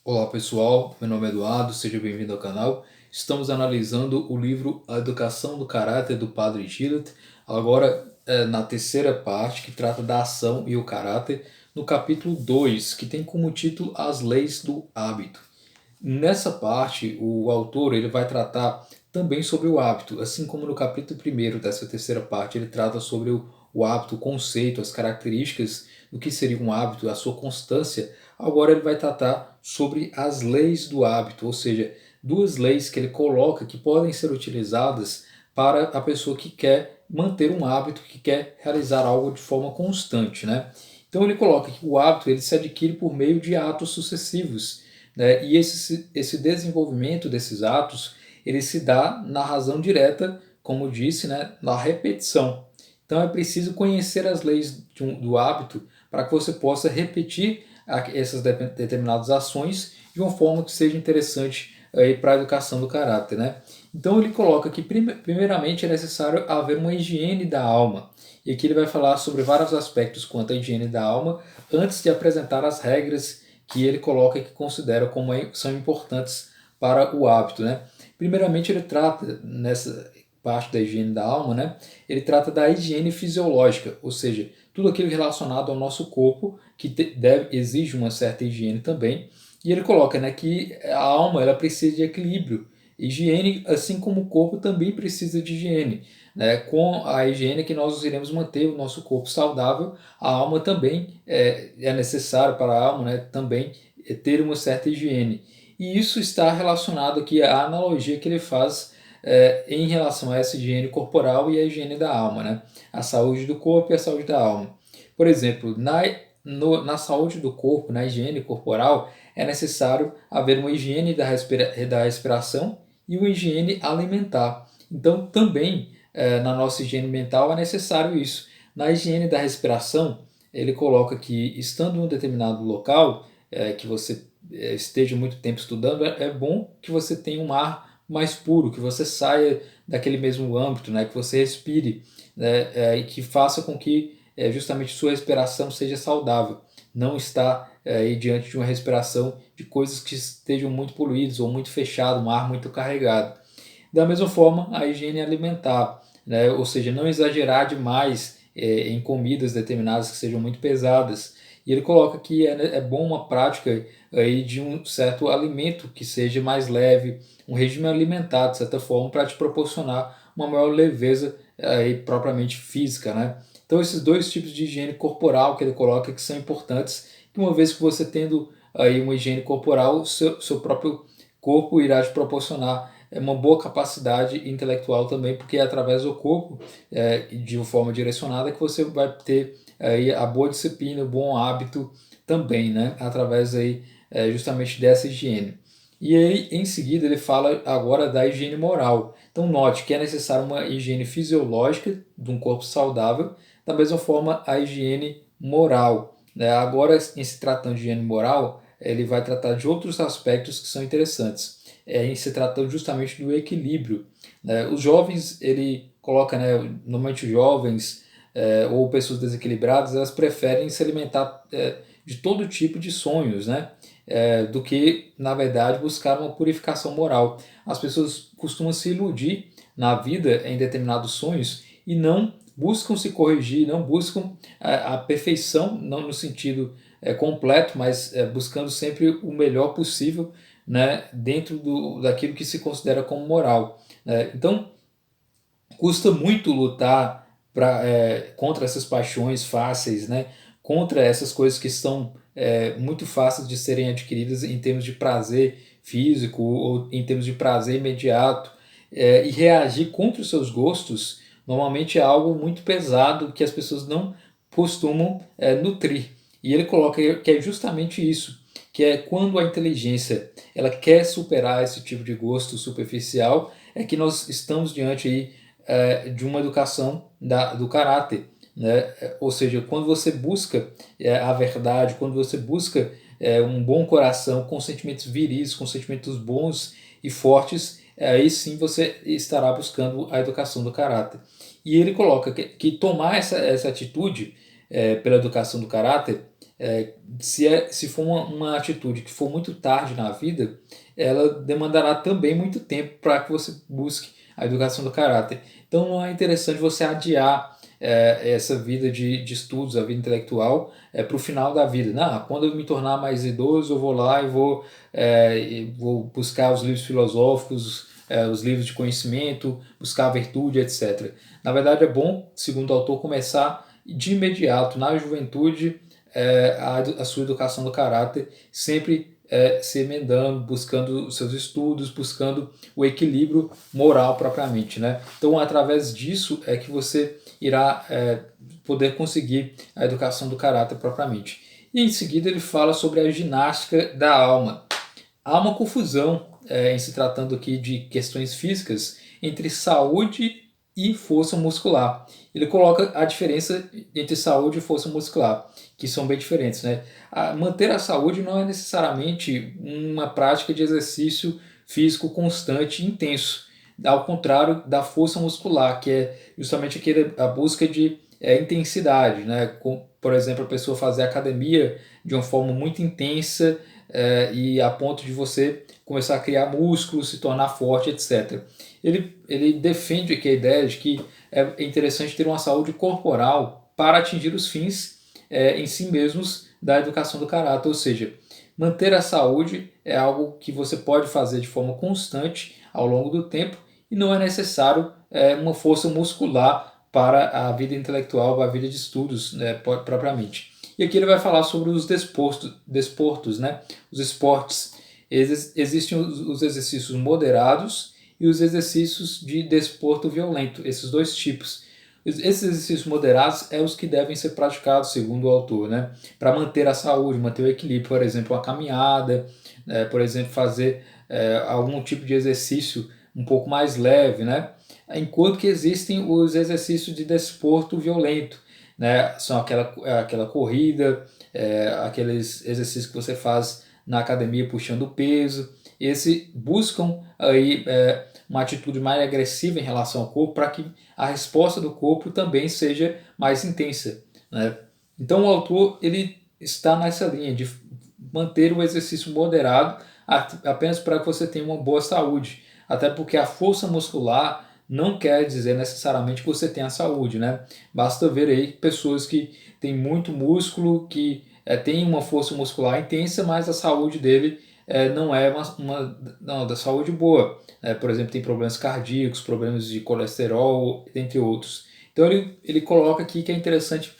Olá pessoal, meu nome é Eduardo, seja bem-vindo ao canal. Estamos analisando o livro A Educação do Caráter do Padre Gillett, agora na terceira parte que trata da ação e o caráter, no capítulo 2, que tem como título As Leis do Hábito. Nessa parte, o autor ele vai tratar também sobre o hábito, assim como no capítulo 1 dessa terceira parte ele trata sobre o hábito, o conceito, as características do que seria um hábito, a sua constância. Agora ele vai tratar sobre as leis do hábito, ou seja, duas leis que ele coloca que podem ser utilizadas para a pessoa que quer manter um hábito, que quer realizar algo de forma constante, né? Então ele coloca que o hábito ele se adquire por meio de atos sucessivos, né? E esse desenvolvimento desses atos ele se dá na razão direta, como disse, né? Na repetição. Então é preciso conhecer as leis do hábito para que você possa repetir essas determinadas ações de uma forma que seja interessante para a educação do caráter, né? Então ele coloca que primeiramente é necessário haver uma higiene da alma. E aqui ele vai falar sobre vários aspectos quanto à higiene da alma, antes de apresentar as regras que ele coloca e que considera como são importantes para o hábito, né? Primeiramente ele trata nessa parte da higiene da alma, né? Ele trata da higiene fisiológica, ou seja, tudo aquilo relacionado ao nosso corpo que exige uma certa higiene também. E ele coloca, né, que a alma ela precisa de equilíbrio. Higiene, assim como o corpo, também precisa de higiene. Né? Com a higiene que nós iremos manter o nosso corpo saudável, a alma também é necessário para a alma, né, também ter uma certa higiene. E isso está relacionado aqui à analogia que ele faz em relação a essa higiene corporal e a higiene da alma, né? A saúde do corpo e a saúde da alma. Por exemplo, na saúde do corpo, na higiene corporal, é necessário haver uma higiene da respiração e uma higiene alimentar. Então, também na nossa higiene mental é necessário isso. Na higiene da respiração, ele coloca que, estando em um determinado local, que você esteja muito tempo estudando, é bom que você tenha um ar mais puro, que você saia daquele mesmo âmbito, né, que você respire, né, e que faça com que justamente sua respiração seja saudável. Não está aí diante de uma respiração de coisas que estejam muito poluídas ou muito fechado, um ar muito carregado. Da mesma forma, a higiene alimentar, né? Ou seja, não exagerar demais em comidas determinadas que sejam muito pesadas. E ele coloca que é bom uma prática aí de um certo alimento que seja mais leve, um regime alimentar, de certa forma, para te proporcionar uma maior leveza aí, propriamente física. Né? Então, esses dois tipos de higiene corporal que ele coloca que são importantes, que uma vez que você tendo aí uma higiene corporal, seu próprio corpo irá te proporcionar uma boa capacidade intelectual também, porque é através do corpo, de uma forma direcionada, que você vai ter aí a boa disciplina, o bom hábito também, né? Através aí, justamente dessa higiene. E aí, em seguida, ele fala agora da higiene moral. Então, note que é necessário uma higiene fisiológica de um corpo saudável, da mesma forma a higiene moral. Né? Agora, em se tratando de higiene moral, ele vai tratar de outros aspectos que são interessantes em se tratando justamente do equilíbrio. Né? Os jovens, ele coloca, né, normalmente jovens ou pessoas desequilibradas, elas preferem se alimentar de todo tipo de sonhos, né? Do que, na verdade, buscar uma purificação moral. As pessoas costumam se iludir na vida em determinados sonhos e não buscam se corrigir, não buscam a perfeição, não no sentido completo, mas buscando sempre o melhor possível, né, dentro daquilo que se considera como moral. Né? Então, custa muito lutar contra essas paixões fáceis, né? Contra essas coisas que são muito fáceis de serem adquiridas em termos de prazer físico ou em termos de prazer imediato. E reagir contra os seus gostos normalmente é algo muito pesado que as pessoas não costumam nutrir. E ele coloca que é justamente isso, que é quando a inteligência ela quer superar esse tipo de gosto superficial, é que nós estamos diante aí, de uma educação do caráter. Né? Ou seja, quando você busca a verdade, quando você busca um bom coração, com sentimentos viris, com sentimentos bons e fortes, aí sim você estará buscando a educação do caráter. E ele coloca que tomar essa atitude pela educação do caráter Se for uma atitude que for muito tarde na vida, ela demandará também muito tempo para que você busque a educação do caráter. Então não é interessante você adiar essa vida de estudos, a vida intelectual, para o final da vida. Não, quando eu me tornar mais idoso, eu vou lá e vou buscar os livros filosóficos, os livros de conhecimento, buscar a virtude, etc. Na verdade, é bom, segundo o autor, começar de imediato, na juventude, a sua educação do caráter, sempre se emendando, buscando os seus estudos, buscando o equilíbrio moral propriamente, né? Então, através disso é que você irá poder conseguir a educação do caráter propriamente. E em seguida ele fala sobre a ginástica da alma. Há uma confusão em se tratando aqui de questões físicas entre saúde e força muscular. Ele coloca a diferença entre saúde e força muscular, que são bem diferentes, né? Manter a saúde não é necessariamente uma prática de exercício físico constante e intenso, ao contrário da força muscular, que é justamente a busca de intensidade, né? Por exemplo, a pessoa fazer academia de uma forma muito intensa e a ponto de você começar a criar músculos, se tornar forte, etc. Ele defende aqui a ideia de que é interessante ter uma saúde corporal para atingir os fins em si mesmos da educação do caráter, ou seja, manter a saúde é algo que você pode fazer de forma constante ao longo do tempo e não é necessário uma força muscular para a vida intelectual, para a vida de estudos, né, propriamente. E aqui ele vai falar sobre os desportos, né, os esportes. Existem os exercícios moderados e os exercícios de desporto violento, esses dois tipos. Esses exercícios moderados é os que devem ser praticados, segundo o autor, né? Para manter a saúde, manter o equilíbrio. Por exemplo, uma caminhada, por exemplo, fazer algum tipo de exercício um pouco mais leve, né? Enquanto que existem os exercícios de desporto violento, né? São aquela corrida, aqueles exercícios que você faz na academia puxando peso. Esse buscam aí uma atitude mais agressiva em relação ao corpo para que a resposta do corpo também seja mais intensa, né? Então o autor ele está nessa linha de manter o exercício moderado apenas para que você tenha uma boa saúde, até porque a força muscular não quer dizer necessariamente que você tenha saúde, né? Basta ver aí pessoas que têm muito músculo, que têm uma força muscular intensa, mas a saúde dele não é não, da saúde boa. Por exemplo, tem problemas cardíacos, problemas de colesterol, entre outros. Então ele coloca aqui que é interessante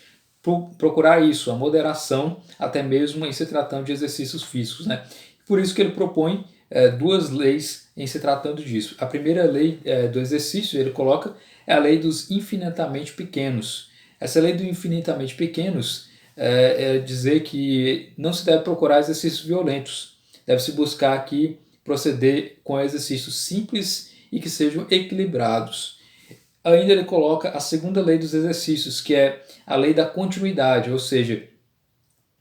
procurar isso, a moderação, até mesmo em se tratando de exercícios físicos, né? Por isso que ele propõe duas leis em se tratando disso. A primeira lei do exercício, ele coloca, é a lei dos infinitamente pequenos. Essa lei dos infinitamente pequenos é dizer que não se deve procurar exercícios violentos. Deve-se buscar aqui proceder com exercícios simples e que sejam equilibrados. Ainda ele coloca a segunda lei dos exercícios, que é a lei da continuidade, ou seja,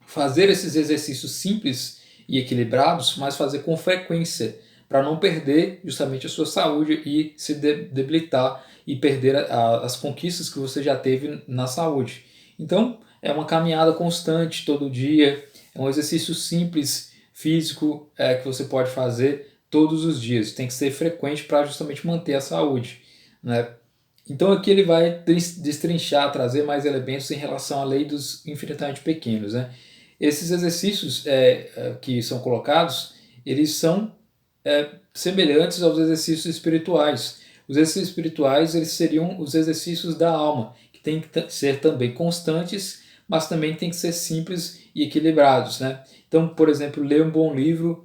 fazer esses exercícios simples e equilibrados, mas fazer com frequência, para não perder justamente a sua saúde e se debilitar e perder as conquistas que você já teve na saúde. Então, é uma caminhada constante todo dia, é um exercício simples, físico, que você pode fazer todos os dias. Tem que ser frequente para justamente manter a saúde, né? Então aqui ele vai destrinchar, trazer mais elementos em relação à lei dos infinitamente pequenos, né? Esses exercícios que são colocados, eles são semelhantes aos exercícios espirituais. Os exercícios espirituais eles seriam os exercícios da alma, que tem que ser também constantes, mas também tem que ser simples e equilibrados, né? Então, por exemplo, ler um bom livro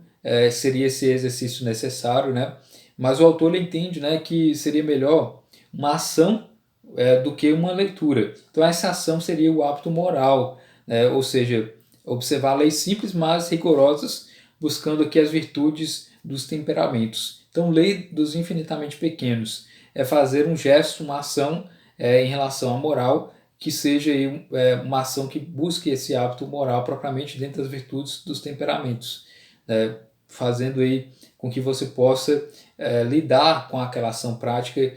seria esse exercício necessário, né? Mas o autor ele entende, né, que seria melhor uma ação do que uma leitura. Então essa ação seria o hábito moral, né? Ou seja, observar leis simples, mas rigorosas, buscando aqui as virtudes dos temperamentos. Então, lei dos infinitamente pequenos é fazer um gesto, uma ação em relação à moral, que seja aí, uma ação que busque esse hábito moral propriamente dentro das virtudes dos temperamentos, fazendo aí com que você possa lidar com aquela ação prática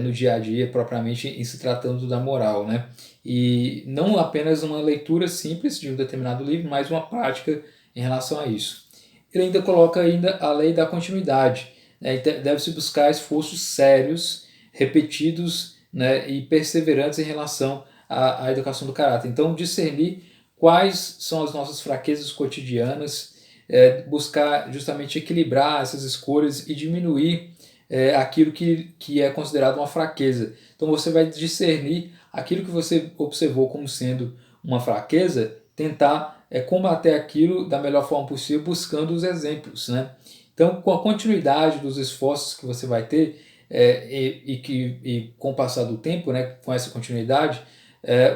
no dia a dia, propriamente em se tratando da moral, né? e não apenas uma leitura simples de um determinado livro, mas uma prática em relação a isso. Ele ainda coloca a lei da continuidade, né? Deve-se buscar esforços sérios, repetidos, né, e perseverantes em relação à educação do caráter. Então, discernir quais são as nossas fraquezas cotidianas, buscar justamente equilibrar essas escolhas e diminuir aquilo que é considerado uma fraqueza. Então você vai discernir aquilo que você observou como sendo uma fraqueza, tentar combater aquilo da melhor forma possível, buscando os exemplos, né? Então, com a continuidade dos esforços que você vai ter, e com o passar do tempo, né, com essa continuidade,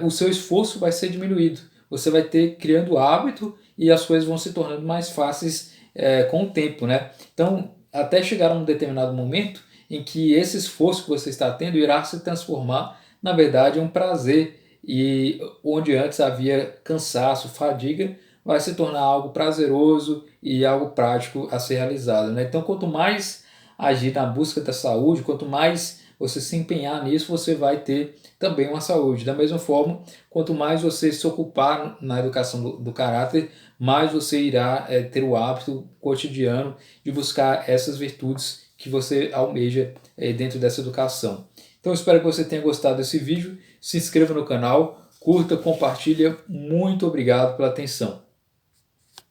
o seu esforço vai ser diminuído. Você vai ter criando hábito e as coisas vão se tornando mais fáceis com o tempo, né? Então, até chegar a um determinado momento em que esse esforço que você está tendo irá se transformar, na verdade, em um prazer, e onde antes havia cansaço, fadiga, vai se tornar algo prazeroso e algo prático a ser realizado, né? Então, quanto mais agir na busca da saúde, quanto mais você se empenhar nisso, você vai ter também uma saúde. Da mesma forma, quanto mais você se ocupar na educação do caráter, mais você irá ter o hábito cotidiano de buscar essas virtudes que você almeja dentro dessa educação. Então, espero que você tenha gostado desse vídeo. Se inscreva no canal, curta, compartilha. Muito obrigado pela atenção.